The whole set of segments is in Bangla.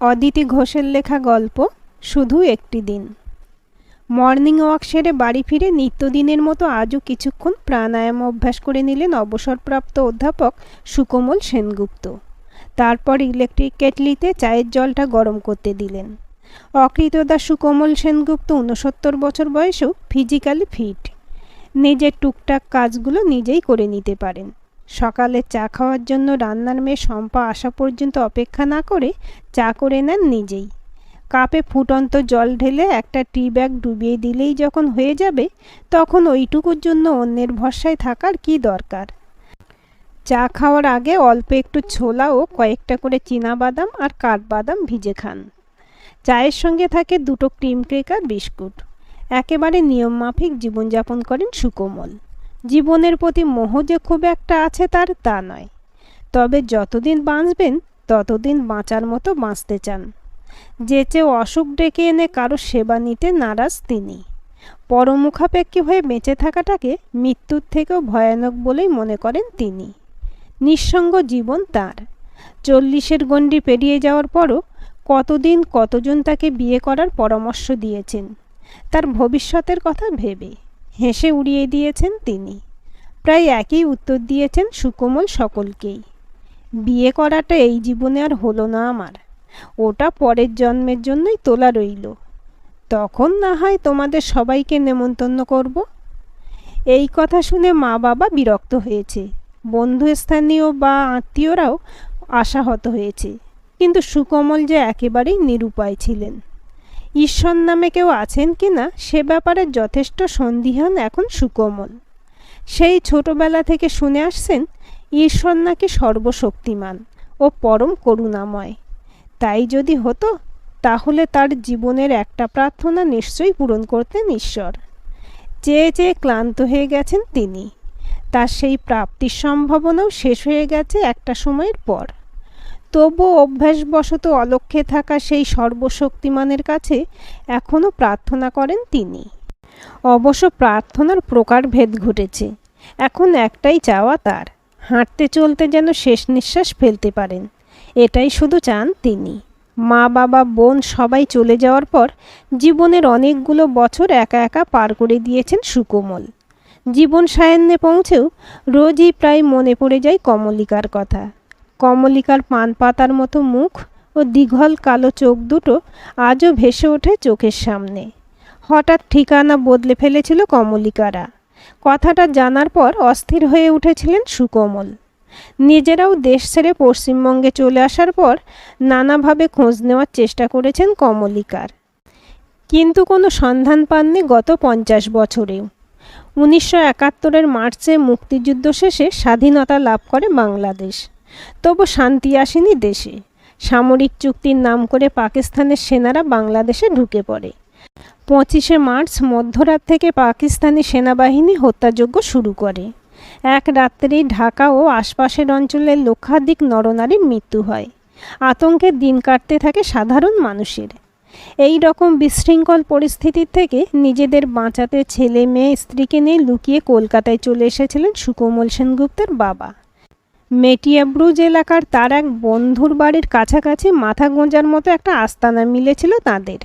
অদিতি ঘোষের লেখা গল্প শুধু একটি দিন। মর্নিং ওয়াক সেরে বাড়ি ফিরে নিত্যদিনের মতো আজও কিছুক্ষণ প্রাণায়াম অভ্যাস করে নিলেন অবসরপ্রাপ্ত অধ্যাপক সুকোমল সেনগুপ্ত। তারপর ইলেকট্রিক কেটলিতে চায়ের জলটা গরম করতে দিলেন। অকৃতদার সুকোমল সেনগুপ্ত 69 বছর বয়সেও ফিজিক্যালি ফিট। নিজের টুকটাক কাজগুলো নিজেই করে নিতে পারেন। সকালে চা খাওয়ার জন্য রান্নার মেয়ে শম্পা আসা পর্যন্ত অপেক্ষা না করে চা করে নেন নিজেই। কাপে ফুটন্ত জল ঢেলে একটা টি ব্যাগ ডুবিয়ে দিলেই যখন হয়ে যাবে, তখন ওইটুকুর জন্য অন্যের ভরসায় থাকার কি দরকার। চা খাওয়ার আগে অল্প একটু ছোলা ও কয়েকটা করে চীনাবাদাম আর কাঠবাদাম ভিজে খান। চায়ের সঙ্গে থাকে 2টো ক্রিম কেক আর বিস্কুট। একেবারে নিয়মমাফিক জীবনযাপন করেন সুকোমল। জীবনের প্রতি মোহ যে খুব একটা আছে তার তা নয়, তবে যতদিন বাঁচবেন ততদিন বাঁচার মতো বাঁচতে চান। যে চেয়ে অসুখ ডেকে এনে কারো সেবা নিতে নারাজ তিনি। পরমুখাপেক্ষী হয়ে বেঁচে থাকাটাকে মৃত্যুর থেকেও ভয়ানক বলেই মনে করেন তিনি। নিঃসঙ্গ জীবন তার। 40-এর গণ্ডি পেরিয়ে যাওয়ার পরও কতদিন কতজন তাকে বিয়ে করার পরামর্শ দিয়েছেন তার ভবিষ্যতের কথা ভেবে। হেসে উড়িয়ে দিয়েছেন তিনি। প্রায় একই উত্তর দিয়েছেন সুকোমল সকলকেই। বিয়ে করাটা এই জীবনে আর হলো না আমার, ওটা পরের জন্মের জন্যই তোলা রইল। তখন না হয় তোমাদের সবাইকে নেমন্তন্ন করব। এই কথা শুনে মা বাবা বিরক্ত হয়েছে, বন্ধুস্থানীয় বা আত্মীয়রাও আশাহত হয়েছে। কিন্তু সুকোমল যে একেবারেই নিরুপায় ছিলেন। ঈশ্বর নামে কেউ আছেন কি না সে ব্যাপারে যথেষ্ট সন্দিহান এখন সুকোমল। সেই ছোটবেলা থেকে শুনে আসছেন ঈশ্বর নাকি সর্বশক্তিমান ও পরম করুণাময়। তাই যদি হতো তাহলে তার জীবনের একটা প্রার্থনা নিশ্চয়ই পূরণ করতেন ঈশ্বর। চেয়ে চেয়ে ক্লান্ত হয়ে গেছেন তিনি। তার সেই প্রাপ্তির সম্ভাবনাও শেষ হয়ে গেছে একটা সময়ের পর। তবু অভ্যাসবশত অলক্ষ্যে থাকা সেই সর্বশক্তিমানের কাছে এখনও প্রার্থনা করেন তিনি। অবশ্য প্রার্থনার প্রকারভেদ ঘটেছে। এখন একটাই চাওয়া তার, হাঁটতে চলতে যেন শেষ নিঃশ্বাস ফেলতে পারেন, এটাই শুধু চান তিনি। মা বাবা বোন সবাই চলে যাওয়ার পর জীবনের অনেকগুলো বছর একা একা পার করে দিয়েছেন সুকোমল। জীবন সায়ান্নে পৌঁছেও রোজই প্রায় মনে পড়ে যায় কমলিকার কথা। কমলিকার পান পাতার মতো মুখ ও দীঘল কালো চোখ দুটো আজও ভেসে ওঠে চোখের সামনে। হঠাৎ ঠিকানা বদলে ফেলেছিল কমলিকারা। কথাটা জানার পর অস্থির হয়ে উঠেছিলেন সুকোমল। নিজেরাও দেশ ছেড়ে পশ্চিমবঙ্গে চলে আসার পর নানাভাবে খোঁজ নেওয়ার চেষ্টা করেছেন কমলিকার, কিন্তু কোনো সন্ধান পাননি গত 50 বছরেও। 1971-এর মার্চে মুক্তিযুদ্ধ শেষে স্বাধীনতা লাভ করে বাংলাদেশ। তবু শান্তি আসেনি দেশে। সামরিক চুক্তির নাম করে পাকিস্তানের সেনারা বাংলাদেশে ঢুকে পড়ে। 25শে মার্চ মধ্যরাত থেকে পাকিস্তানি সেনাবাহিনী হত্যাযজ্ঞ শুরু করে। এক রাত্রেই ঢাকা ও আশপাশের অঞ্চলের লক্ষাধিক নরনারীর মৃত্যু হয়। আতঙ্কে দিন কাটতে থাকে সাধারণ মানুষের। এই রকম বিশৃঙ্খল পরিস্থিতির থেকে নিজেদের বাঁচাতে ছেলে মেয়ে স্ত্রীকে নিয়ে লুকিয়ে কলকাতায় চলে এসেছিলেন সুকোমল সেনগুপ্তের বাবা। মেটিয়াব্রুজ এলাকার তার এক বন্ধুর বাড়ির কাছাকাছি মাথা গোঁজার মতো একটা আস্তানা মিলেছিল তাদের।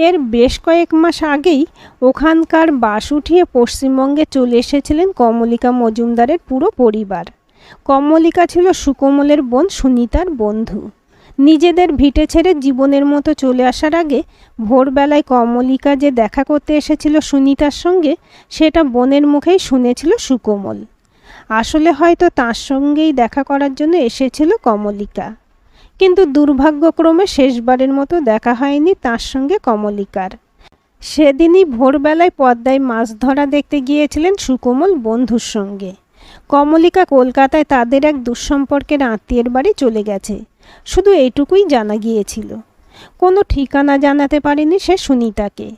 এর বেশ কয়েক মাস আগেই ওখানকার বাস উঠিয়ে পশ্চিমবঙ্গে চলে এসেছিলেন কমলিকা মজুমদারের পুরো পরিবার। কমলিকা ছিল সুকোমলের বোন সুনিতার বন্ধু। নিজেদের ভিটে ছেড়ে জীবনের মতো চলে আসার আগে ভোরবেলায় কমলিকা যে দেখা করতে এসেছিল সুনিতার সঙ্গে, সেটা বোনের মুখেই শুনেছিল সুকোমল। আসলে হয়তো তার সঙ্গেই দেখা করার জন্য এসেছিল কমলিকা, কিন্তু দুর্ভাগ্যক্রমে শেষবারের মতো দেখা হয়নি তার সঙ্গে কমলিকার। সেদিনই ভোরবেলায় পদ্মায় মাছ ধরা দেখতে গিয়েছিলেন সুকোমল বন্ধুর সঙ্গে। কমলিকা কলকাতায় তাদের এক দুঃসম্পর্কের আত্মীয়ের বাড়ি চলে গেছে, শুধু এইটুকুই জানা গিয়েছিল। কোনো ঠিকানা জানাতে পারেনি সে সুনিতাকে,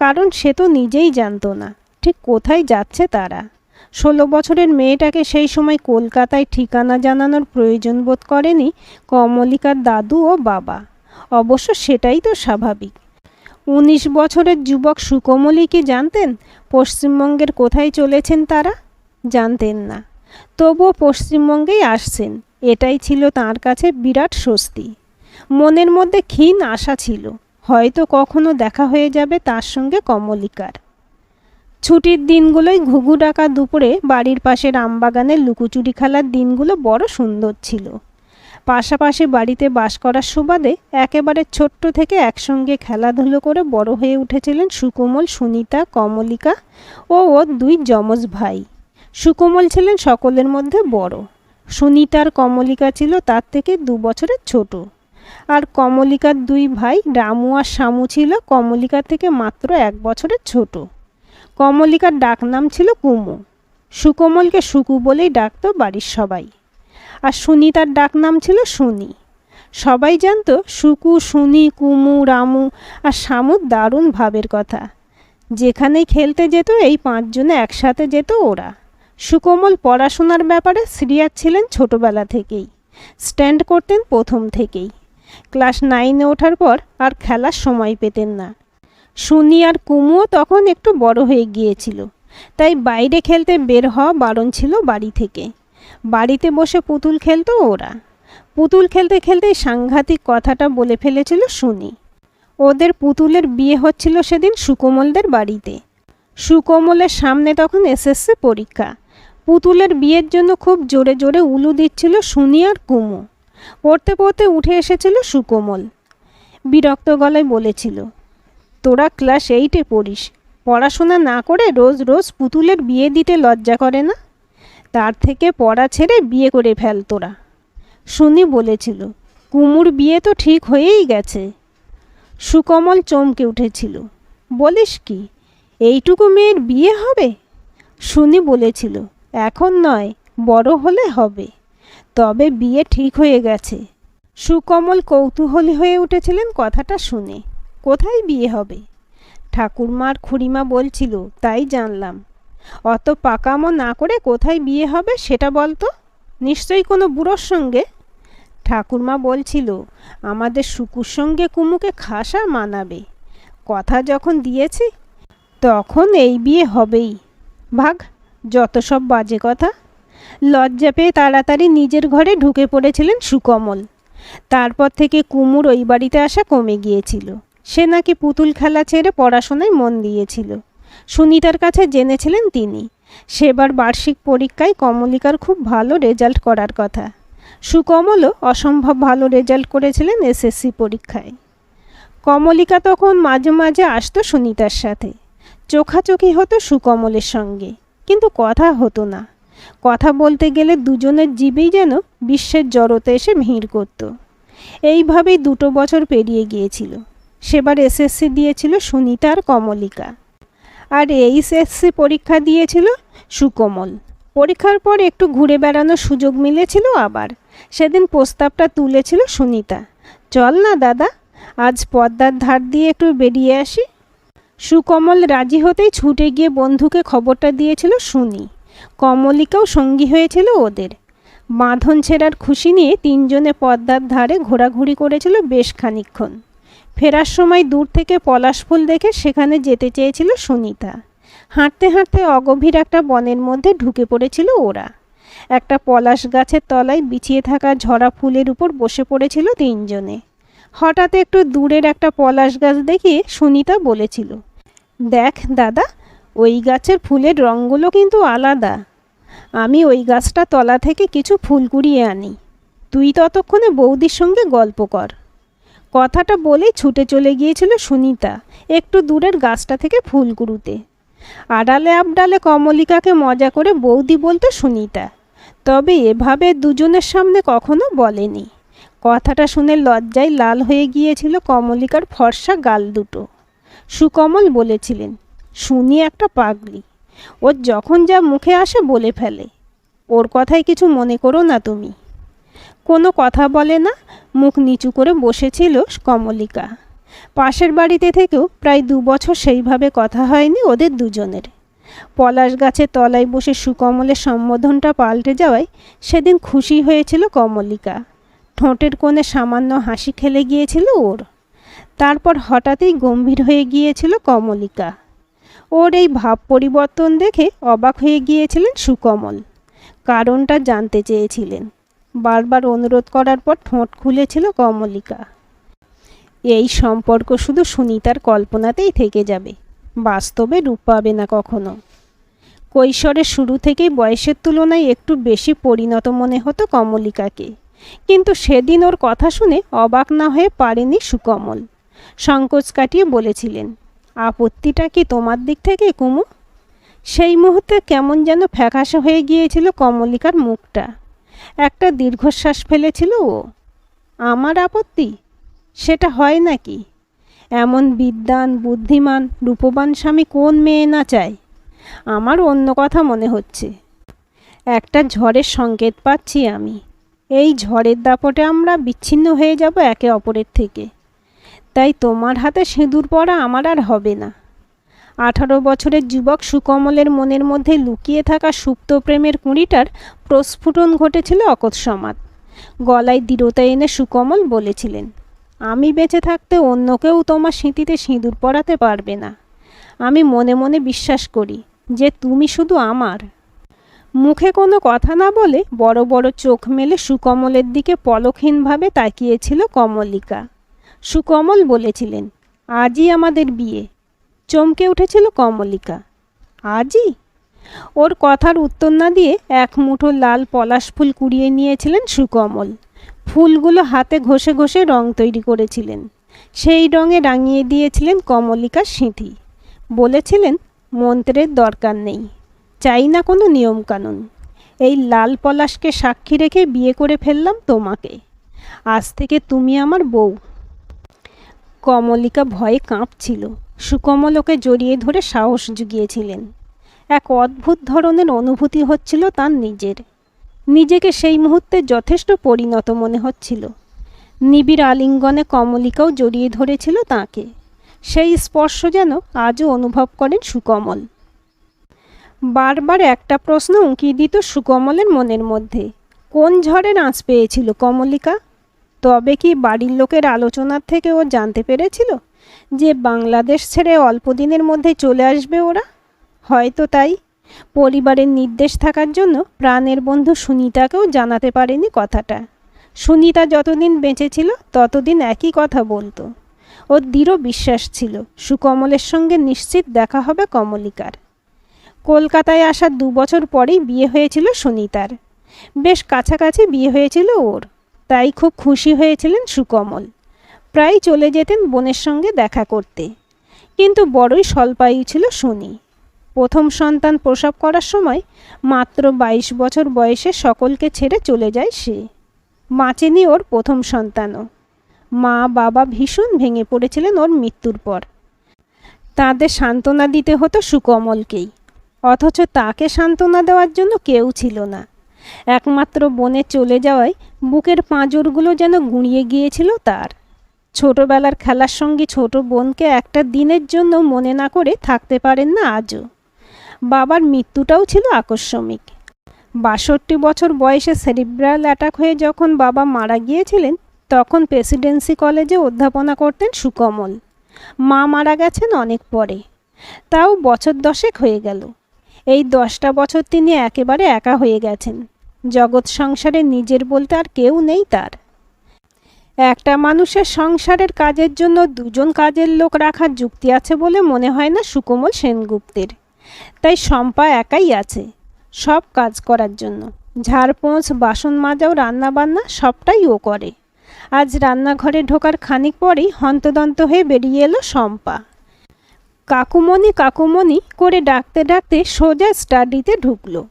কারণ সে তো নিজেই জানতো না ঠিক কোথায় যাচ্ছে তারা। 16 বছরের মেয়েটাকে সেই সময় কলকাতায় ঠিকানা জানানোর প্রয়োজন বোধ করেনি কমলিকার দাদু ও বাবা। অবশ্য সেটাই তো স্বাভাবিক। 19 বছরের যুবক সুকোমলই কি জানতেন পশ্চিমবঙ্গের কোথায় চলেছেন তারা? জানতেন না। তবুও পশ্চিমবঙ্গেই আসছেন, এটাই ছিল তার কাছে বিরাট স্বস্তি। মনের মধ্যে ক্ষীণ আশা ছিল, হয়তো কখনো দেখা হয়ে যাবে তার সঙ্গে কমলিকার। ছুটির দিনগুলোই ঘুঘু ডাকা দুপুরে বাড়ির পাশের আমবাগানের লুকোচুরি খেলার দিনগুলো বড় সুন্দর ছিল। পাশাপাশি বাড়িতে বাস করার সুবাদে একেবারে ছোট্ট থেকে একসঙ্গে খেলাধুলো করে বড় হয়ে উঠেছিলেন সুকোমল, সুনিতা, কমলিকা ও ওর দুই যমজ ভাই। সুকোমল ছিলেন সকলের মধ্যে বড়। সুনিতার কমলিকা ছিল তার থেকে 2 বছরের ছোট। আর কমলিকার দুই ভাই রামু আর শামু ছিল কমলিকার থেকে মাত্র 1 বছরের ছোট। কমলিকার ডাকনাম ছিল কুমু। সুকোমলকে সুকু বলেই ডাকতো বাড়ির সবাই। আর সুনিতার ডাকনাম ছিল শুনি। সবাই জানতো সুকু, শুনি, কুমু, রামু আর শামুর দারুণ ভাবের কথা। যেখানেই খেলতে যেত এই 5 জনে একসাথে যেত ওরা। সুকোমল পড়াশোনার ব্যাপারে সিরিয়াস ছিলেন ছোটবেলা থেকেই। স্ট্যান্ড করতেন প্রথম থেকেই। ক্লাস 9-এ ওঠার পর আর খেলার সময় পেতেন না। শুনি আর কুমুও তখন একটু বড় হয়ে গিয়েছিল, তাই বাইরে খেলতে বের হওয়া বারণ ছিল বাড়ি থেকে। বাড়িতে বসে পুতুল খেলতো ওরা। পুতুল খেলতে খেলতেই সাংঘাতিক কথাটা বলে ফেলেছিল শুনি। ওদের পুতুলের বিয়ে হচ্ছিল সেদিন সুকোমলদের বাড়িতে। সুকোমলের সামনে তখন এসএসসি পরীক্ষা। পুতুলের বিয়ের জন্য খুব জোরে জোরে উলু দিচ্ছিল শুনি আর কুমু। পড়তে পড়তে উঠে এসেছিল সুকোমল। বিরক্ত গলায় বলেছিল, তোরা ক্লাস 8-এ পড়িস, পড়াশোনা না করে রোজ রোজ পুতুলের বিয়ে দিতে লজ্জা করে না? তার থেকে পড়া ছেড়ে বিয়ে করে ফেল তোরা। শুনি বলেছিল, কুমুর বিয়ে তো ঠিক হয়েই গেছে। সুকোমল চমকে উঠেছিল। বলিস কি, এইটুকু মেয়ের বিয়ে হবে? শুনি বলেছিল, এখন নয়, বড় হলে হবে। তবে বিয়ে ঠিক হয়ে গেছে। সুকোমল কৌতূহলী হয়ে উঠেছিলেন কথাটা শুনে। কোথায় বিয়ে হবে? ঠাকুরমা আর খুড়িমা বলছিল, তাই জানলাম। অত পাকামো না করে কোথায় বিয়ে হবে সেটা বলতো। নিশ্চয়ই কোনো বুড়োর সঙ্গে। ঠাকুরমা বলছিল, আমাদের সুকুর সঙ্গে কুমুকে খাসা মানাবে। কথা যখন দিয়েছি তখন এই বিয়ে হবেই। ভাগ, যত সব বাজে কথা। লজ্জা পেয়ে তাড়াতাড়ি নিজের ঘরে ঢুকে পড়েছিলেন সুকোমল। তারপর থেকে কুমুর ওই বাড়িতে আসা কমে গিয়েছিল। সে নাকি পুতুল খেলা ছেড়ে পড়াশোনায় মন দিয়েছিল। সুনিতার কাছে জেনেছিলেন তিনি। সেবার বার্ষিক পরীক্ষায় কমলিকার খুব ভালো রেজাল্ট করার কথা। সুকোমলও অসম্ভব ভালো রেজাল্ট করেছিলেন এসএসসি পরীক্ষায়। কমলিকা তখন মাঝে মাঝে আসতো সুনিতার সাথে। চোখাচোখি হতো সুকোমলের সঙ্গে, কিন্তু কথা হতো না। কথা বলতে গেলে দুজনের জিভেই যেন বিশ্বের জড়তা এসে ভিড় করত। এইভাবেই 2 বছর পেরিয়ে গিয়েছিল। সেবার এসএসসি দিয়েছিল সুনিতা আর কমলিকা। আর এইচএসসি পরীক্ষা দিয়েছিল সুকোমল। পরীক্ষার পর একটু ঘুরে বেড়ানোর সুযোগ মিলেছিল আবার। সেদিন প্রস্তাবটা তুলেছিল সুনিতা, চল না দাদা, আজ পদ্মার ধার দিয়ে একটু বেরিয়ে আসি। সুকোমল রাজি হতেই ছুটে গিয়ে বন্ধুকে খবরটা দিয়েছিল শুনি। কমলিকাও সঙ্গী হয়েছিল ওদের। বাঁধন ছেঁড়ার খুশি নিয়ে 3 জনে পদ্মার ধারে ঘোরাঘুরি করেছিল বেশ খানিকক্ষণ। ফেরার সময় দূর থেকে পলাশ ফুল দেখে সেখানে যেতে চেয়েছিল সুনিতা। হাঁটতে হাঁটতে অগভীর একটা বনের মধ্যে ঢুকে পড়েছিল ওরা। একটা পলাশ গাছের তলায় বিছিয়ে থাকা ঝরা ফুলের উপর বসে পড়েছিল 3 জনে। হঠাৎ একটু দূরের একটা পলাশ গাছ দেখিয়ে সুনিতা বলেছিল, দেখ দাদা, ওই গাছের ফুলের রঙগুলো কিন্তু আলাদা। আমি ওই গাছটা তলা থেকে কিছু ফুল কুড়িয়ে আনি, তুই ততক্ষণে বৌদির সঙ্গে গল্প কর। কথাটা বলেই ছুটে চলে গিয়েছিল সুনিতা একটু দূরের গাছটা থেকে ফুল কুড়ুতে। আড়ালে আবডালে কমলিকাকে মজা করে বৌদি বলতো সুনিতা, তবে এভাবে দুজনের সামনে কখনো বলেনি। কথাটা শুনে লজ্জায় লাল হয়ে গিয়েছিল কমলিকার ফর্সা গাল দুটো। সুকোমল বলেছিলেন, শুনি একটা পাগলি, ওর যখন যা মুখে আসে বলে ফেলে। ওর কথায় কিছু মনে করো না তুমি। কোনো কথা বলে না, মুখ নিচু করে বসেছিল কমলিকা। পাশের বাড়িতে থেকেও প্রায় 2 বছর সেইভাবে কথা হয়নি ওদের দুজনের। পলাশ গাছের তলায় বসে সুকোমলের সম্বোধনটা পাল্টে যাওয়ায় সেদিন খুশি হয়েছিল কমলিকা। ঠোঁটের কোণে সামান্য হাসি খেলে গিয়েছিল ওর। তারপর হঠাৎই গম্ভীর হয়ে গিয়েছিল কমলিকা। ওর এই ভাব পরিবর্তন দেখে অবাক হয়ে গিয়েছিলেন সুকোমল। কারণটা জানতে চেয়েছিলেন। বারবার অনুরোধ করার পর ঠোঁট খুলেছিল কমলিকা। এই সম্পর্ক শুধু সুনিতার কল্পনাতেই থেকে যাবে, বাস্তবে রূপ পাবে না কখনো। কৈশোরের শুরু থেকেই বয়সের তুলনায় একটু বেশি পরিণত মনে হতো কমলিকাকে, কিন্তু সেদিন ওর কথা শুনে অবাক না হয়ে পারেনি সুকমল। সংকোচ কাটিয়ে বলেছিলেন, আপত্তিটা কি তোমার দিক থেকে কুমু? সেই মুহূর্তে কেমন যেন ফ্যাকাশে হয়ে গিয়েছিল কমলিকার মুখটা। একটা দীর্ঘশ্বাস ফেলেছিল ও। আমার আপত্তি? সেটা হয় নাকি? এমন বিদ্বান, বুদ্ধিমান, রূপবান স্বামী কোন মেয়ে না চায়? আমার অন্য কথা মনে হচ্ছে। একটা ঝড়ের সংকেত পাচ্ছি আমি। এই ঝড়ের দাপটে আমরা বিচ্ছিন্ন হয়ে যাব একে অপরের থেকে। তাই তোমার হাতে সিঁদুর পরা আমার আর হবে না। 18 বছরের যুবক সুকমলের মনের মধ্যে লুকিয়ে থাকা সুপ্ত প্রেমের কুঁড়িটার প্রস্ফুটন ঘটেছিল অকস্মাৎ। গলায় দৃঢ়তা এনে সুকমল বলেছিলেন, আমি বেঁচে থাকতে অন্য কেউ তোমার স্মৃতিতে সিঁদুর পরাতে পারবে না। আমি মনে মনে বিশ্বাস করি যে তুমি শুধু আমার। মুখে কোনো কথা না বলে বড় বড় চোখ মেলে সুকমলের দিকে পলকহীনভাবে তাকিয়েছিল কমলিকা। সুকমল বলেছিলেন, আজই আমাদের বিয়ে। চমকে উঠেছিল কমলিকা। আজই? ওর কথার উত্তর না দিয়ে এক মুঠো লাল পলাশ ফুল কুড়িয়ে নিয়েছিলেন সুকমল। ফুলগুলো হাতে ঘষে ঘষে রং তৈরি করেছিলেন। সেই রঙে রাঙিয়ে দিয়েছিলেন কমলিকার সিঁথি। বলেছিলেন, মন্ত্রের দরকার নেই, চাই না কোনো নিয়মকানুন। এই লাল পলাশকে সাক্ষী রেখে বিয়ে করে ফেললাম তোমাকে। আজ থেকে তুমি আমার বউ। কমলিকা ভয়ে কাঁপছিল। সুকমল ওকে জড়িয়ে ধরে সাহস জুগিয়েছিলেন। এক অদ্ভুত ধরনের অনুভূতি হচ্ছিল তার নিজেকে সেই মুহূর্তে যথেষ্ট পরিণত মনে হচ্ছিল। নিবিড় আলিঙ্গনে কমলিকাও জড়িয়ে ধরেছিল তাকে। সেই স্পর্শ যেন আজও অনুভব করেন সুকমল। বারবার একটা প্রশ্ন উঁকিয়ে দিত সুকমলের মনের মধ্যে, কোন ঝড়ের আঁচ পেয়েছিল কমলিকা? তবে কি বাড়ির লোকের আলোচনার থেকে ও জানতে পেরেছিল যে বাংলাদেশ ছেড়ে অল্প দিনের মধ্যে চলে আসবে ওরা? হয়তো তাই পরিবারের নির্দেশ থাকার জন্য প্রাণের বন্ধু সুনিতাকেও জানাতে পারেনি কথাটা। সুনিতা যতদিন বেঁচে ছিল ততদিন একই কথা বলতো। ওর দৃঢ় বিশ্বাস ছিল সুকমলের সঙ্গে নিশ্চিত দেখা হবে কমলিকার। কলকাতায় আসার 2 বছর পরেই বিয়ে হয়েছিল সুনিতার। বেশ কাছাকাছি বিয়ে হয়েছিল ওর, তাই খুব খুশি হয়েছিলেন সুকমল। প্রায় চলে যেতেন বোনের সঙ্গে দেখা করতে, কিন্তু বড়ই স্বল্পায়ু ছিল শুনি। প্রথম সন্তান প্রসব করার সময় মাত্র 22 বছর বয়সে সকলকে ছেড়ে চলে যায় সে। বাঁচেনি ওর প্রথম সন্তানও। মা বাবা ভীষণ ভেঙে পড়েছিলেন ওর মৃত্যুর পর। তাদের সান্ত্বনা দিতে হতো সুকমলকেই, অথচ তাকে সান্ত্বনা দেওয়ার জন্য কেউ ছিল না। একমাত্র বোনের চলে যাওয়ায় বুকের পাঁজরগুলো যেন গুঁড়িয়ে গিয়েছিল তার। ছোটবেলার খেলার সঙ্গী ছোট বোনকে একটা দিনের জন্য মনে না করে থাকতে পারেন না আজও। বাবার মৃত্যুটাও ছিল আকস্মিক। 62 বছর বয়সে সেরিব্রাল অ্যাটাক হয়ে যখন বাবা মারা গিয়েছিলেন, তখন প্রেসিডেন্সি কলেজে অধ্যাপনা করতেন সুকমল। মা মারা গেছেন অনেক পরে, তাও বছর 10 হয়ে গেল। এই 10টা বছর তিনি একেবারে একা হয়ে গেছেন। জগৎ সংসারে নিজের বলতে আর কেউ নেই তার। একটা মানুষের সংসারের কাজের জন্য 2জন কাজের লোক রাখার যুক্তি আছে বলে মনে হয় না সুকমল সেনগুপ্তের। তাই শম্পা একাই আছে সব কাজ করার জন্য। ঝাড়পোঁছ, বাসন মাজাও, রান্নাবান্না সবটাই ও করে। আজ রান্নাঘরে ঢোকার খানিক পরেই হন্তদন্ত হয়ে বেরিয়ে এলো শম্পা। কাকুমণি কাকুমণি করে ডাকতে ডাকতে সোজা স্টাডিতে ঢুকলো।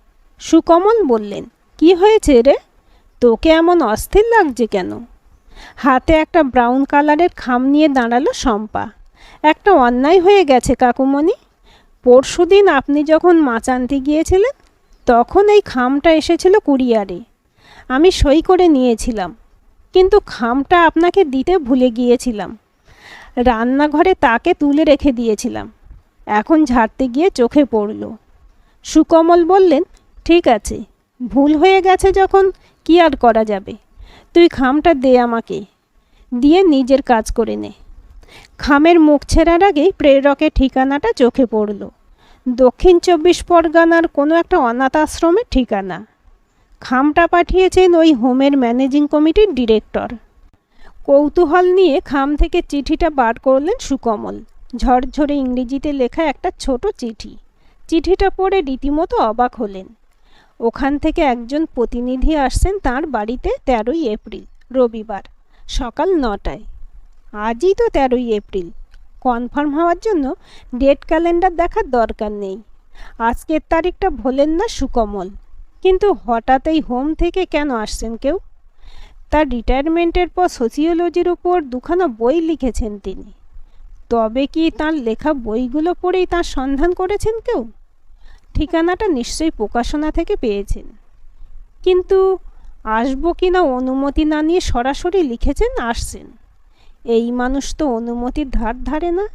সুকমল বললেন, কি হয়েছে রে? তোকে এমন অস্থির লাগছে কেন? হাতে একটা ব্রাউন কালারের খাম নিয়ে দাঁড়ালো শম্পা। একটা অন্যায় হয়ে গেছে কাকুমণি। পরশুদিন আপনি যখন মাছ আনতে গিয়েছিলেন তখন এই খামটা এসেছিল কুরিয়ারে। আমি সই করে নিয়েছিলাম, কিন্তু খামটা আপনাকে দিতে ভুলে গিয়েছিলাম। রান্নাঘরে তাকে তুলে রেখে দিয়েছিলাম। এখন ঝাড়তে গিয়ে চোখে পড়ল। সুকমল বললেন, ঠিক আছে, ভুল হয়ে গেছে যখন কি আর করা যাবে। তুই খামটা দে আমাকে, দিয়ে নিজের কাজ করে নে। খামের মুখ ছেঁড়ার আগেই প্রেরকের ঠিকানাটা চোখে পড়ল। দক্ষিণ 24 পরগনার কোনো একটা অনাথ আশ্রমের ঠিকানা। খামটা পাঠিয়েছেন ওই হোমের ম্যানেজিং কমিটির ডিরেক্টর। কৌতূহল নিয়ে খাম থেকে চিঠিটা বার করলেন সুকমল। ঝরঝরে ইংরেজিতে লেখা একটা ছোট চিঠি। চিঠিটা পড়ে রীতিমতো অবাক হলেন। ওখান থেকে একজন প্রতিনিধি আসছেন তাঁর বাড়িতে 13ই এপ্রিল রবিবার সকাল 9টায়। আজই তো 13ই এপ্রিল। কনফার্ম হওয়ার জন্য ডেট ক্যালেন্ডার দেখার দরকার নেই। আজকের তারিখটা ভোলেন না সুকমল। কিন্তু হঠাৎ এই হোম থেকে কেন আসছেন কেউ? তার রিটায়ারমেন্টের পর সোসিওলজির উপর দুখানা বই লিখেছেন তিনি। তবে কি তাঁর লেখা বইগুলো পড়েই তাঁর সন্ধান করেছেন কেউ? ঠিকানাটা নিশ্চয়ই প্রকাশনা থেকে পেয়েছেন। কিন্তু আসবো কিনা অনুমতি না নিয়ে সরাসরি লিখেছেন আসছেন। এই মানুষ তো অনুমতির ধার ধারে না।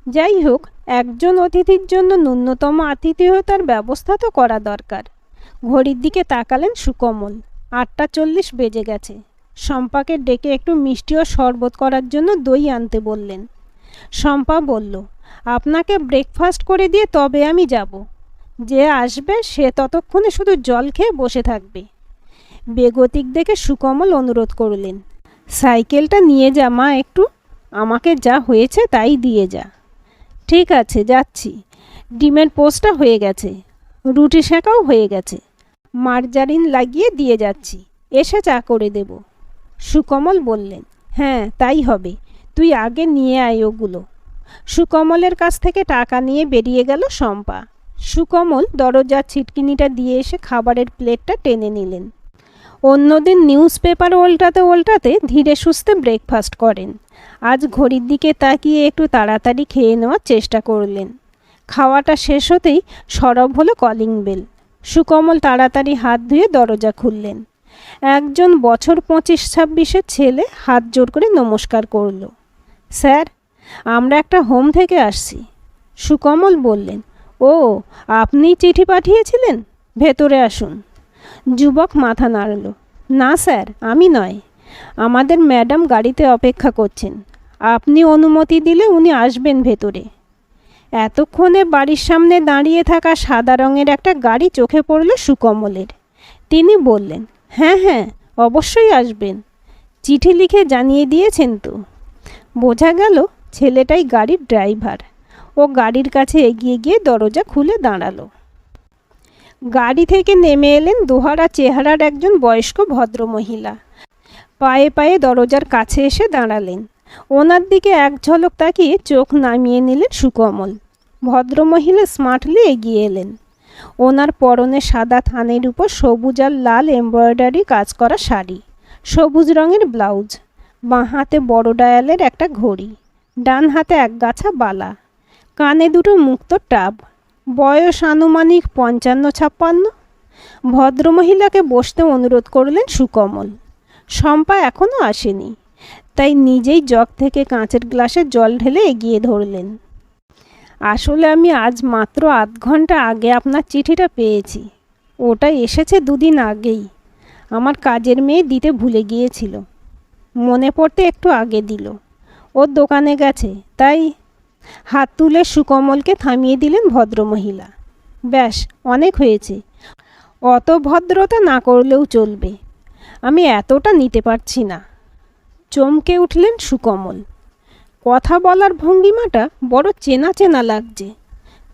যাই হোক, একজন অতিথির জন্য ন্যূনতম আতিথেয়তার ব্যবস্থা তো করা দরকার। ঘড়ির দিকে তাকালেন সুকমল। 8:40 বেজে গেছে। শম্পাকে ডেকে একটু মিষ্টি ও শরবত করার জন্য দই আনতে বললেন। শম্পা বলল, আপনাকে ব্রেকফাস্ট করে দিয়ে তবে আমি যাব। যে আসবে সে ততক্ষণে শুধু জল খেয়ে বসে থাকবে। বেগতিক দেখে সুকমল অনুরোধ করলেন, সাইকেলটা নিয়ে যা মা, একটু আমাকে যা হয়েছে তাই দিয়ে যা। ঠিক আছে, যাচ্ছি। ডিমের পোস্টটা হয়ে গেছে, রুটি সেঁকাও হয়ে গেছে, মার্জারিন লাগিয়ে দিয়ে যাচ্ছি, এসে চা করে দেব। সুকমল বললেন, হ্যাঁ তাই হবে, তুই আগে নিয়ে আয় ওগুলো। সুকমলের কাছ থেকে টাকা নিয়ে বেরিয়ে গেল শম্পা। সুকমল দরজার ছিটকিনিটা দিয়ে এসে খাবারের প্লেটটা টেনে নিলেন। অন্যদিন নিউজ পেপার ওল্টাতে ওল্টাতে ধীরে সুস্থে ব্রেকফাস্ট করেন। আজ ঘড়ির দিকে তাকিয়ে একটু তাড়াতাড়ি খেয়ে নেওয়ার চেষ্টা করলেন। খাওয়াটা শেষ হতেই সরব হলো কলিং বেল। সুকমল তাড়াতাড়ি হাত ধুয়ে দরজা খুললেন। একজন বছর 25-26-এর ছেলে হাত জোর করে নমস্কার করল। স্যার, আমরা একটা হোম থেকে আসছি। সুকমল বললেন, ও আপনি চিঠি পাঠিয়েছিলেন, ভেতরে আসুন। যুবক মাথা নাড়ল। না স্যার, আমি নয়, আমাদের ম্যাডাম গাড়িতে অপেক্ষা করছেন। আপনি অনুমতি দিলে উনি আসবেন ভেতরে। এতক্ষণে বাড়ির সামনে দাঁড়িয়ে থাকা সাদা রঙের একটা গাড়ি চোখে পড়ল সুকমলের। তিনি বললেন, হ্যাঁ হ্যাঁ, অবশ্যই আসবেন। চিঠি লিখে জানিয়ে দিয়েছেন তো? বোঝা গেল ছেলেটাই গাড়ির ড্রাইভার। ও গাড়ির কাছে এগিয়ে গিয়ে দরজা খুলে দাঁড়ালো। গাড়ি থেকে নেমে এলেন দোহারা চেহারার একজন বয়স্ক ভদ্রমহিলা। পায়ে পায়ে দরজার কাছে এসে দাঁড়ালেন। ওনার দিকে এক ঝলক তাকিয়ে চোখ নামিয়ে নিলেন সুকমল। ভদ্রমহিলা স্মার্টলি এগিয়ে এলেন। ওনার পরনে সাদা থানের উপর সবুজ আর লাল এমব্রয়ডারি কাজ করা শাড়ি, সবুজ রঙের ব্লাউজ, বাঁ হাতে বড় ডায়ালের একটা ঘড়ি, ডান হাতে এক গাছা বালা, কানে দুটো মুক্ত টাব। বয়স আনুমানিক 55-56। ভদ্রমহিলাকে বসতে অনুরোধ করলেন সুকমল। শম্পা এখনও আসেনি, তাই নিজেই জগ থেকে কাঁচের গ্লাসে জল ঢেলে এগিয়ে ধরলেন। আসলে আমি আজ মাত্র আধ ঘন্টা আগে আপনার চিঠিটা পেয়েছি। ওটা এসেছে 2 দিন আগেই। আমার কাজের মেয়ে দিতে ভুলে গিয়েছিল, মনে পড়তে একটু আগে দিল। ওর দোকানে গেছে, তাই। হাত তুলে সুকমলকে থামিয়ে দিলেন ভদ্রমহিলা। ব্যাস, অনেক হয়েছে। অত ভদ্রতা না করলেও চলবে, আমি এতটা নিতে পারছি না। চমকে উঠলেন সুকমল। কথা বলার ভঙ্গিমাটা বড় চেনা চেনা লাগছে।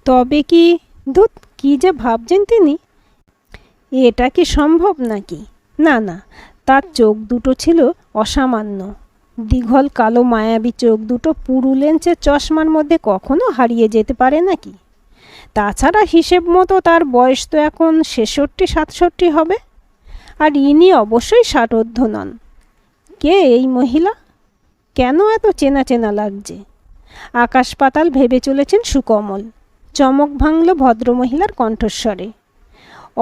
তবে কি, ধুত, কী যে ভাবছেন তিনি! এটা কি সম্ভব নাকি? না না, তার চোখ দুটো ছিল অসামান্য। দীঘল কালো মায়াবী চোখ দুটো পুরু লেন্সের চশমার মধ্যে কখনো হারিয়ে যেতে পারে নাকি? তাছাড়া হিসেব মতো তার বয়স তো এখন 66-67 হবে। আর ইনি অবশ্যই 60 নন। কে এই মহিলা? কেন এত চেনা চেনা লাগছে? আকাশ পাতাল ভেবে চলেছেন সুকমল। চমক ভাঙল ভদ্রমহিলার কণ্ঠস্বরে।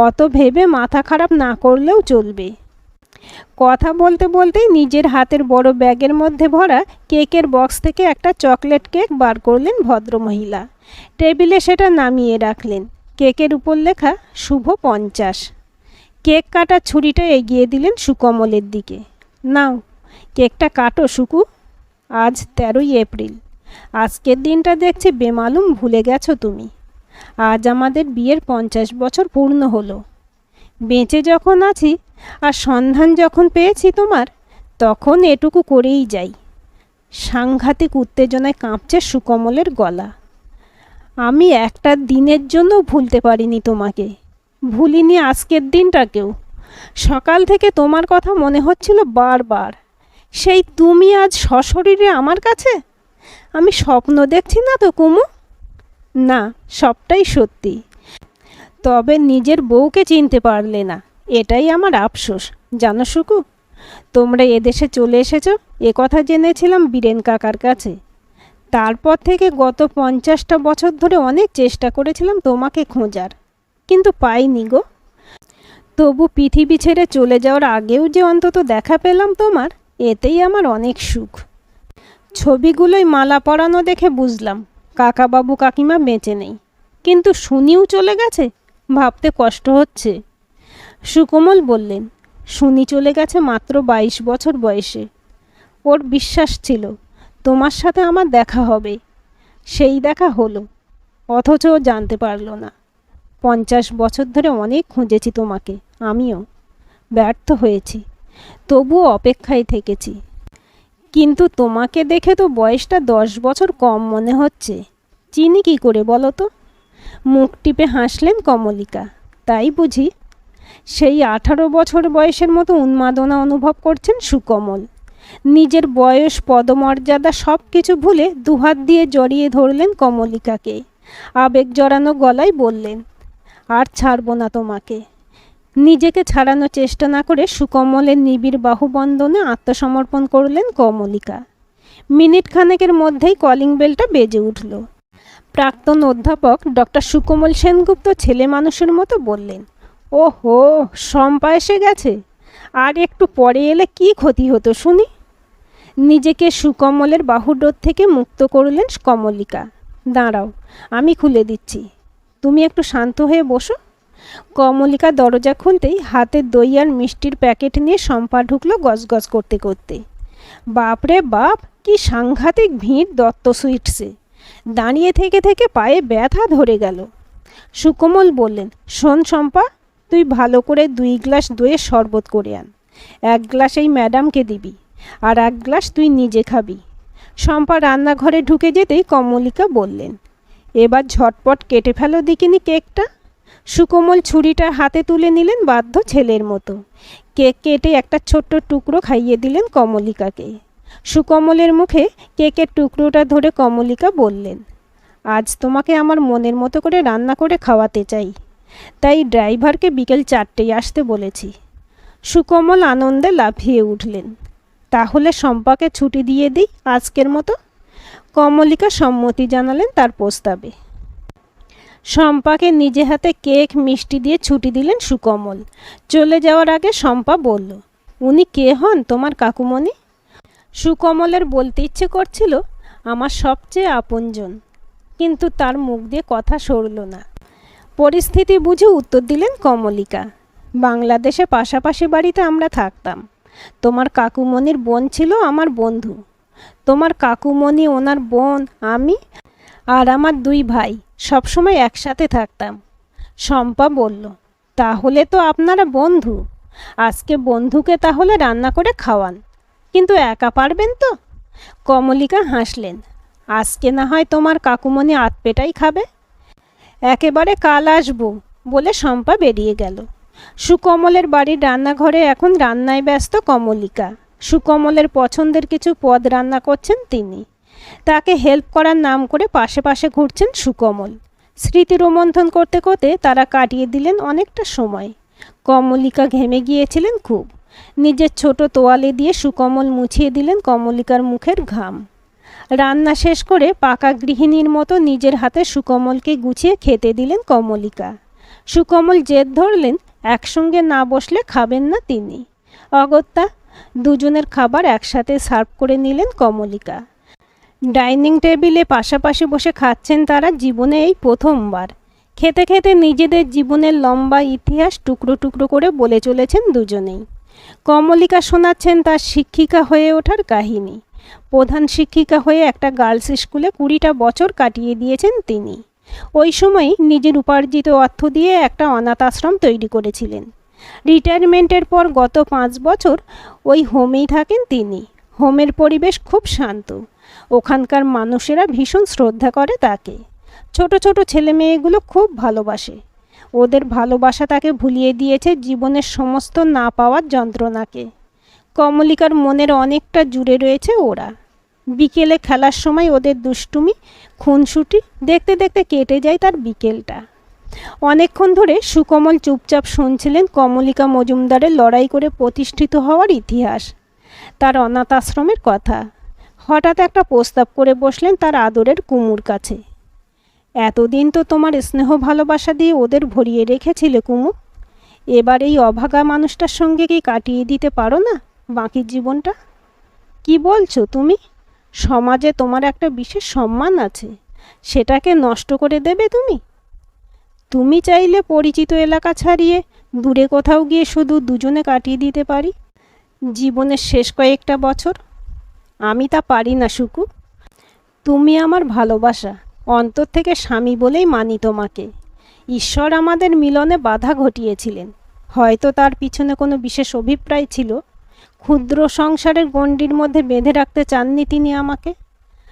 অত ভেবে মাথা খারাপ না করলেও চলবে। কথা বলতে বলতেই নিজের হাতের বড় ব্যাগের মধ্যে ভরা কেকের বক্স থেকে একটা চকলেট কেক বার করলেন ভদ্রমহিলা। টেবিলে সেটা নামিয়ে রাখলেন। কেকের উপর লেখা শুভ 50। কেক কাটার ছুরিটা এগিয়ে দিলেন সুকমলের দিকে। নাও, কেকটা কাটো সুকু। আজ 13ই এপ্রিল। আজকের দিনটা দেখছি বেমালুম ভুলে গেছো তুমি। আজ আমাদের বিয়ের 50 বছর পূর্ণ হলো। বেঁচে যখন আছি আর সন্ধান যখন পেয়েছি তোমার, তখন এটুকু করেই যাই। সাংঘাতিক উত্তেজনায় কাঁপছে সুকমলের গলা। আমি একটা দিনের জন্য ভুলতে পারিনি তোমাকে, ভুলিনি আজকের দিনটাকেও। সকাল থেকে তোমার কথা মনে হচ্ছিল বারবার। সেই তুমি আজ সশরীরে আমার কাছে। আমি স্বপ্ন দেখছি না তো কুমু? না, সবটাই সত্যি। তবে নিজের বউকে চিনতে পারলে না, এটাই আমার আফসোস। জানো সুকু, তোমরা এদেশে চলে এসেছো এ কথা জেনেছিলাম বীরেন কাকার কাছে। তারপর থেকে গত 50টা বছর ধরে অনেক চেষ্টা করেছিলাম তোমাকে খোঁজার, কিন্তু পাইনি গো। তবু পৃথিবী ছেড়ে চলে যাওয়ার আগেও যে অন্তত দেখা পেলাম তোমার, এতেই আমার অনেক সুখ। ছবিগুলোই মালা পরানো দেখে বুঝলাম কাকাবাবু কাকিমা বেঁচে নেই, কিন্তু শুনিও চলে গেছে, ভাবতে কষ্ট হচ্ছে। সুকোমল বললেন, শুনি চলে গেছে মাত্র 22 বছর বয়সে। ওর বিশ্বাস ছিল তোমার সাথে আমার দেখা হবে, সেই দেখা হলো, অথচ ও জানতে পারল না। 50 বছর ধরে অনেক খুঁজেছি তোমাকে, আমিও ব্যর্থ হয়েছি, তবুও অপেক্ষায় থেকেছি। কিন্তু তোমাকে দেখে তো বয়সটা 10 বছর কম মনে হচ্ছে। চিনি কি করে বলো তো? মুখ টিপে হাসলেন কমলিকা। তাই বুঝি? সেই 18 বছর বয়সের মতো উন্মাদনা অনুভব করছেন সুকমল। নিজের বয়স, পদমর্যাদা সব কিছু ভুলে দুহাত দিয়ে জড়িয়ে ধরলেন কমলিকাকে। আবেগ জড়ানো গলায় বললেন, আর ছাড়ব না তোমাকে। নিজেকে ছাড়ানোর চেষ্টা না করে সুকমলের নিবিড় বাহুবন্ধনে আত্মসমর্পণ করলেন কমলিকা। মিনিট খানেকের মধ্যেই কলিং বেলটা বেজে উঠল। প্রাক্তন অধ্যাপক ডক্টর সুকমল সেনগুপ্ত ছেলে মানুষের মতো বললেন, ওহো, শম্পা এসে গেছে। আর একটু পরে এলে কি ক্ষতি হতো শুনি? নিজেকে সুকমলের বাহুডোর থেকে মুক্ত করলেন কমলিকা। দাঁড়াও, আমি খুলে দিচ্ছি, তুমি একটু শান্ত হয়ে বসো। কমলিকা দরজা খুলতেই হাতে দই আর মিষ্টির প্যাকেট নিয়ে শম্পা ঢুকলো গজগজ করতে করতে। বাপরে বাপ, কি সাংঘাতিক ভিড় দত্ত সুইটসে। দাঁড়িয়ে থেকে থেকে পায়ে ব্যথা ধরে গেল। সুকমল বললেন, শোন শম্পা, তুই ভালো করে 2 গ্লাস দইয়ের শরবত করে আন। 1 গ্লাস এই ম্যাডামকে দিবি, আর 1 গ্লাস তুই নিজে খাবি। শম্পা রান্নাঘরে ঢুকে যেতেই কমলিকা বললেন, এবার ঝটপট কেটে ফেলো দেখিনি কেকটা। সুকমল ছুরিটা হাতে তুলে নিলেন বাধ্য ছেলের মতো। কেক কেটে একটা ছোট্ট টুকরো খাইয়ে দিলেন কমলিকাকে। সুকমলের মুখে কেকের টুকরোটা ধরে কমলিকা বললেন, আজ তোমাকে আমার মনের মতো করে রান্না করে খাওয়াতে চাই, তাই ড্রাইভারকে বিকেল 4টেয় আসতে বলেছি। সুকমল আনন্দে লাফিয়ে উঠলেন, তাহলে শম্পাকে ছুটি দিয়ে দিই আজকের মতো। কমলিকা সম্মতি জানালেন তার প্রস্তাবে। শম্পাকে নিজে হাতে কেক মিষ্টি দিয়ে ছুটি দিলেন সুকমল। চলে যাওয়ার আগে শম্পা বলল, উনি কে হন তোমার কাকুমণি? সুকমলের বলতে ইচ্ছে করছিল, আমার সবচেয়ে আপনজন, কিন্তু তার মুখ দিয়ে কথা সরল না। পরিস্থিতি বুঝে উত্তর দিলেন কমলিকা, বাংলাদেশে পাশাপাশি বাড়িতে আমরা থাকতাম। তোমার কাকুমণির বোন ছিল আমার বন্ধু। তোমার কাকুমণি, ওনার বোন, আমি আর আমার 2 ভাই সবসময় একসাথে থাকতাম। শম্পা বলল, তাহলে তো আপনারা বন্ধু। আজকে বন্ধুকে তাহলে রান্না করে খাওয়ান, কিন্তু একা পারবেন তো? কমলিকা হাসলেন, আজকে না হয় তোমার কাকুমণি আধপেটাই খাবে, একেবারে কাল আসবো বলে শম্পা বেরিয়ে গেল। সুকমলের বাড়ির রান্নাঘরে এখন রান্নায় ব্যস্ত কমলিকা। সুকমলের পছন্দের কিছু পদ রান্না করছেন তিনি। তাকে হেল্প করার নাম করে পাশে পাশে ঘুরছেন সুকমল। স্মৃতি রোমন্থন করতে করতে তারা কাটিয়ে দিলেন অনেকটা সময়। কমলিকা ঘেমে গিয়েছিলেন খুব। নিজের ছোট তোয়ালে দিয়ে সুকমল মুছিয়ে দিলেন কমলিকার মুখের ঘাম। রান্না শেষ করে পাকা গৃহিণীর মতো নিজের হাতে সুকমলকে গুছিয়ে খেতে দিলেন কমলিকা। সুকমল জেদ ধরলেন, একসঙ্গে না বসলে খাবেন না তিনি। অগত্যা দুজনের খাবার একসাথে সার্ভ করে নিলেন কমলিকা। ডাইনিং টেবিলে পাশাপাশি বসে খাচ্ছেন তারা জীবনে এই প্রথমবার। খেতে খেতে নিজেদের জীবনের লম্বা ইতিহাস টুকরো টুকরো করে বলে চলেছেন দুজনেই। কমলিকা শোনাচ্ছেন তার শিক্ষিকা হয়ে ওঠার কাহিনী। প্রধান শিক্ষিকা হয়ে একটা গার্লস স্কুলে 20টা বছর কাটিয়ে দিয়েছেন তিনি। ওই সময় নিজের উপার্জিত অর্থ দিয়ে একটা অনাথ আশ্রম তৈরি করেছিলেন। রিটায়ারমেন্টের পর গত 5 বছর ওই হোমেই থাকেন তিনি। হোমের পরিবেশ খুব শান্ত, ওখানকার মানুষেরা ভীষণ শ্রদ্ধা করে তাকে। ছোট ছোট ছেলে মেয়েগুলো খুব ভালোবাসে। ওদের ভালোবাসা তাকে ভুলিয়ে দিয়েছে জীবনের সমস্ত না পাওয়ার যন্ত্রণাকে। কমলিকার মনের অনেকটা জুড়ে রয়েছে ওরা। বিকেলে খেলার সময় ওদের দুষ্টুমি, খুনসুটি দেখতে দেখতে কেটে যায় তার বিকেলটা। অনেকক্ষণ ধরে সুকমল চুপচাপ শুনছিলেন কমলিকা মজুমদারের লড়াই করে প্রতিষ্ঠিত হওয়ার ইতিহাস, তার অনাথ আশ্রমের কথা। হঠাৎ একটা প্রস্তাব করে বসলেন তার আদরের কুমুর কাছে। এতদিন তো তোমার স্নেহ ভালোবাসা দিয়ে ওদের ভরিয়ে রেখেছিলে কুমু, এবার এই অভাগা মানুষটার সঙ্গে কি কাটিয়ে দিতে পারো না বাকি জীবনটা? কি বলছো তুমি? সমাজে তোমার একটা বিশেষ সম্মান আছে, সেটাকে নষ্ট করে দেবে তুমি? তুমি চাইলে পরিচিত এলাকা ছাড়িয়ে দূরে কোথাও গিয়ে শুধু দুজনে কাটিয়ে দিতে পারি জীবনের শেষ কয়েকটা বছর। আমি তা পারি না সুকু। তুমি আমার ভালোবাসা, অন্তর থেকে স্বামী বলেই মানি তোমাকে। ঈশ্বর আমাদের মিলনে বাধা ঘটিয়েছিলেন, হয়তো তার পিছনে কোনো বিশেষ অভিপ্রায় ছিল। ক্ষুদ্র সংসারের গণ্ডির মধ্যে বেঁধে রাখতে চাননি তিনি আমাকে।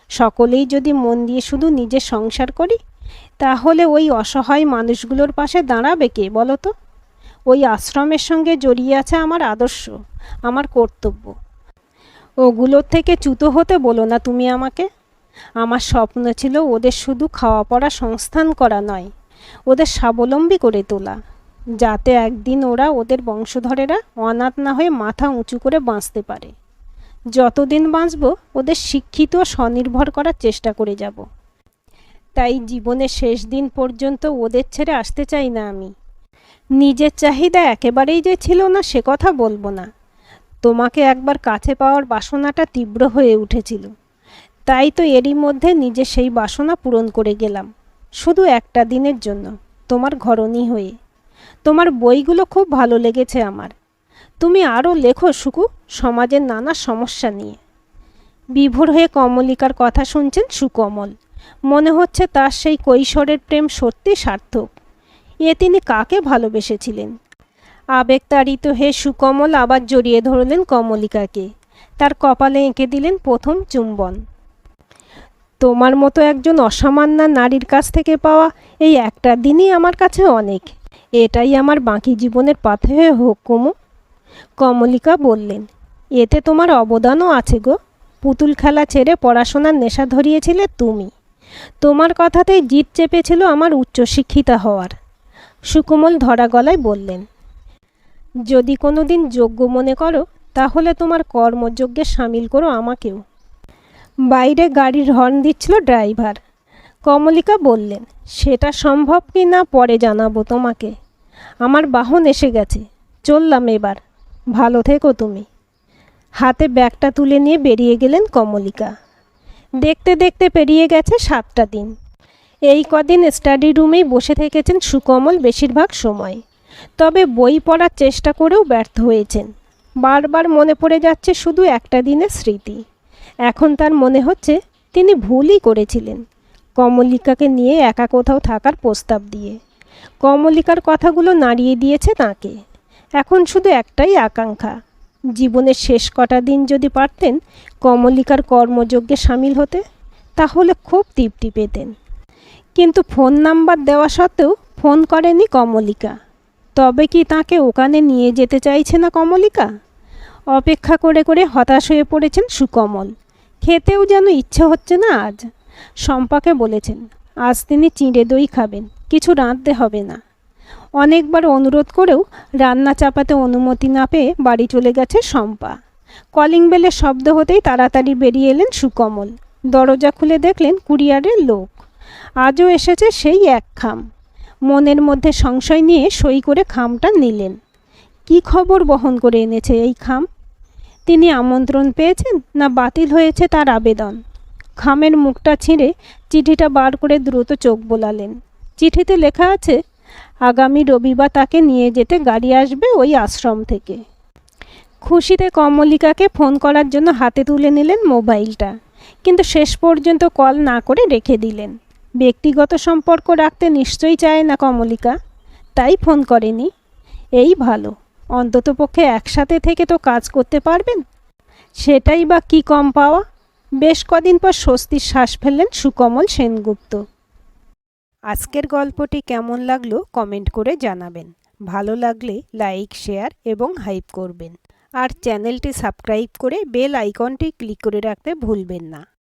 সকলেই যদি মন দিয়ে শুধু নিজের সংসার করি, তাহলে ওই অসহায় মানুষগুলোর পাশে দাঁড়াবে কে বলো তো? ওই আশ্রমের সঙ্গে জড়িয়ে আছে আমার আদর্শ, আমার কর্তব্য। ওগুলোর থেকে চ্যুত হতে বলো না তুমি আমাকে। আমার স্বপ্ন ছিল ওদের শুধু খাওয়া পড়া সংস্থান করা নয়, ওদের স্বাবলম্বী করে তোলা, যাতে একদিন ওরা, ওদের বংশধরেরা অনাথ না হয়ে মাথা উঁচু করে বাঁচতে পারে। যতদিন বাঁচব ওদের শিক্ষিত ও স্বনির্ভর করার চেষ্টা করে যাব। তাই জীবনের শেষ দিন পর্যন্ত ওদের ছেড়ে আসতে চাই না আমি। নিজের চাহিদা একেবারেই যে ছিল না সে কথা বলবো না, তোমাকে একবার কাছে পাওয়ার বাসনাটা তীব্র হয়ে উঠেছিল। তাই তো এরই মধ্যে নিজের সেই বাসনা পূরণ করে গেলাম, শুধু একটা দিনের জন্য, তোমার ঘরণী হয়ে। তোমার বইগুলো খুব ভালো লেগেছে আমার। তুমি আরও লেখো সুকু, সমাজের নানা সমস্যা নিয়ে। বিভোর হয়ে কমলিকার কথা শুনছেন সুকমল। মনে হচ্ছে তার সেই কৈশোরের প্রেম সত্যি সার্থক। এ তিনি কাকে ভালোবেসেছিলেন? আবেগতাড়িত হয়ে সুকমল আবার জড়িয়ে ধরলেন কমলিকাকে, তার কপালে এঁকে দিলেন প্রথম চুম্বন। তোমার মতো একজন অসামান্যা নারীর কাছ থেকে পাওয়া এই একটা দিনই আমার কাছে অনেক। এটাই আমার বাকি জীবনের পাথেয় হোক কুমু। কমলিকা বললেন, এতে তোমার অবদানও আছে গো। পুতুল খেলা ছেড়ে পড়াশোনার নেশা ধরিয়েছিলে তুমি। তোমার কথাতেই জিদ চেপেছিল আমার উচ্চশিক্ষিতা হওয়ার। সুকোমল ধরা গলায় বললেন, যদি কোনো দিন যোগ্য মনে করো তাহলে তোমার কর্মযজ্ঞে সামিল করো আমাকেও। বাইরে গাড়ির হর্ন দিচ্ছিল ড্রাইভার। কমলিকা বললেন, সেটা সম্ভব কি না পরে জানাবো তোমাকে। আমার বাহন এসে গেছে, চললাম এবার। ভালো থেকো তুমি। হাতে ব্যাগটা তুলে নিয়ে বেরিয়ে গেলেন কমলিকা। দেখতে দেখতে পেরিয়ে গেছে 7টা দিন। এই কদিন স্টাডি রুমেই বসে থেকেছেন সুকমল বেশিরভাগ সময়। তবে বই পড়ার চেষ্টা করেও ব্যর্থ হয়েছেন। বারবার মনে পড়ে যাচ্ছে শুধু একটা দিনের স্মৃতি। এখন তার মনে হচ্ছে তিনি ভুলই করেছিলেন কমলিকাকে নিয়ে একা কোথাও থাকার প্রস্তাব দিয়ে। কমলিকার কথাগুলো নাড়িয়ে দিয়েছে তাকে। এখন শুধু একটাই আকাঙ্ক্ষা, জীবনের শেষ কটা দিন যদি পারতেন কমলিকার কর্মযজ্ঞে সামিল হতে, তাহলে খুব তৃপ্তি পেতেন। কিন্তু ফোন নাম্বার দেওয়া সত্ত্বেও ফোন করেনি কমলিকা। তবে কি তাকে ওখানে নিয়ে যেতে চাইছে না কমলিকা? অপেক্ষা করে করে হতাশ হয়ে পড়েছেন সুকমল। খেতেও যেন ইচ্ছে হচ্ছে না আজ। শম্পাকে বলেছেন আজ তিনি চিঁড়ে দই খাবেন, কিছু রাঁধতে হবে না। অনেকবার অনুরোধ করেও রান্না চাপাতে অনুমতি না পেয়ে বাড়ি চলে গেছে শম্পা। কলিং বেলের শব্দ হতেই তাড়াতাড়ি বেরিয়ে এলেন সুকমল। দরজা খুলে দেখলেন কুরিয়ারের লোক। আজও এসেছে সেই এক খাম। মনের মধ্যে সংশয় নিয়ে সই করে খামটা নিলেন। কি খবর বহন করে এনেছে এই খাম? তিনি আমন্ত্রণ পেয়েছেন না বাতিল হয়েছে তার আবেদন? খামের মুখটা ছিঁড়ে চিঠিটা বার করে দ্রুত চোখ বোলালেন। চিঠিতে লেখা আছে, আগামী রবিবার তাকে নিয়ে যেতে গাড়ি আসবে ওই আশ্রম থেকে। খুশিতে কমলিকাকে ফোন করার জন্য হাতে তুলে নিলেন মোবাইলটা, কিন্তু শেষ পর্যন্ত কল না করে রেখে দিলেন। ব্যক্তিগত সম্পর্ক রাখতে নিশ্চয়ই চায় না কমলিকা, তাই ফোন করেনি। এই ভালো, অন্ততপক্ষে একসাথে থেকে তো কাজ করতে পারবেন। সেটাই বা কি কম পাওয়া। বেশ কদিন পর স্বস্তির শ্বাস ফেললেন সুকমল সেনগুপ্ত। আজকের গল্পটি কেমন লাগলো কমেন্ট করে জানাবেন। ভালো লাগলে লাইক, শেয়ার এবং হাইপ করবেন। আর চ্যানেলটি সাবস্ক্রাইব করে বেল আইকনটি ক্লিক করে রাখতে ভুলবেন না।